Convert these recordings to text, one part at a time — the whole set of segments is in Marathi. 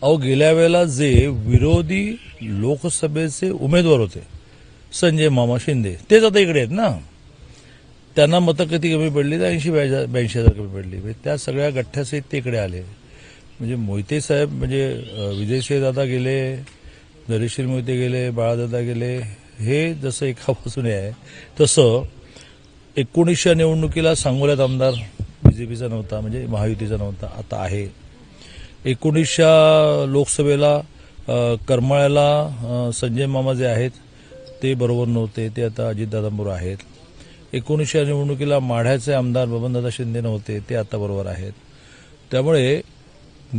अहो गेल्या वेळेला जे विरोधी लोकसभेचे उमेदवार होते संजय मामा शिंदे तेच आता इकडे आहेत ना. त्यांना मतं किती कमी पडली तर 80-82,000 कमी पडली. म्हणजे त्या सगळ्या गठ्ठ्यासहित ते इकडे आले. म्हणजे मोहिते साहेब म्हणजे विजयसिंह दादा गेले, धैर्यशील मोहिते गेले, बाळादादा गेले. हे जसं एका बाजूने आहे तसं 1900 निवडणुकीला सांगोल्यात आमदार बीजेपीचा नव्हता, म्हणजे महायुतीचा नव्हता, आता आहे. 1900 लोकसभेला करमाळ्याला संजय मामा जे आहेत ते बरोबर नव्हते, ते आता अजितदादांबरोबर आहेत. 1900 निवडणुकीला माढ्याचे आमदार बबनदादा शिंदे नव्हते, ते आता बरोबर आहेत. त्यामुळे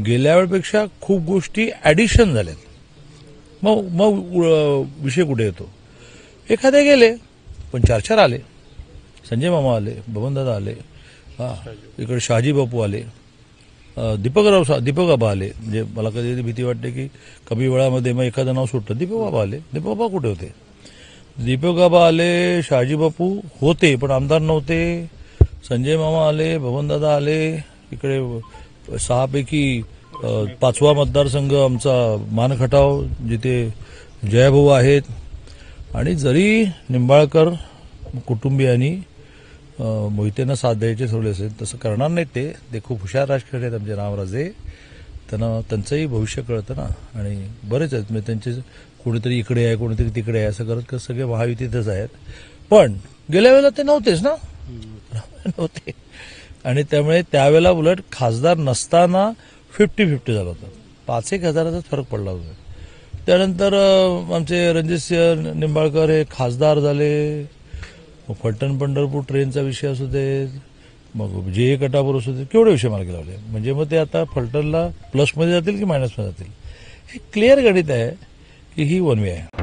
गेल्या वेळेपेक्षा खूप गोष्टी ॲडिशन झाल्यात. मग विषय कुठे येतो? एखादे गेले पण 4 आले. संजय मामा आले, बबनदादा आले, इकडे शहाजी बापू आले, दीपक आबा आले. म्हणजे मला कधी भीती वाटते की कमी वेळामध्ये मग एखादं नाव सुटतं. दीपक बाबा आले. दीपक बाबा कुठे होते? दीपक आबा आले, शहाजी बापू होते पण आमदार नव्हते. संजय मामा आले, बबनदादा आले. इकडे 6 पैकी 5वा मतदारसंघ आमचा मानखटाव, जिथे जयाभाऊ आहेत. आणि जरी निंबाळकर कुटुंबियांनी मोहितेंना साथ द्यायचे ठरवले असेल तसं करणार नाहीत. ते खूप हुशार राजकारणी आहेत आमचे रामराजे. त्यांना त्यांचंही भविष्य कळतं ना. आणि बरेच आहेत म्हणजे त्यांचे कोणीतरी इकडे आहे, कोणीतरी तिकडे आहे, असं करत सगळे महायुतीतच आहेत. पण गेल्या वेळेला ते नव्हतेच ना, नव्हते. आणि त्यामुळे त्यावेळेला उलट खासदार नसताना 50-50 झालं होतं. 5-1 हजाराचाच फरक पडला होता. त्यानंतर आमचे रणजितसिंह निंबाळकर हे खासदार झाले. मग फलटण पंढरपूर ट्रेनचा विषय असू दे, मग जे कटापूर असू दे, केवढे विषय मार्गी लावले. म्हणजे मग ते आता फलटणला प्लसमध्ये जातील की मायनसमध्ये जातील हे क्लिअर गणित आहे की ही वन वे आहे.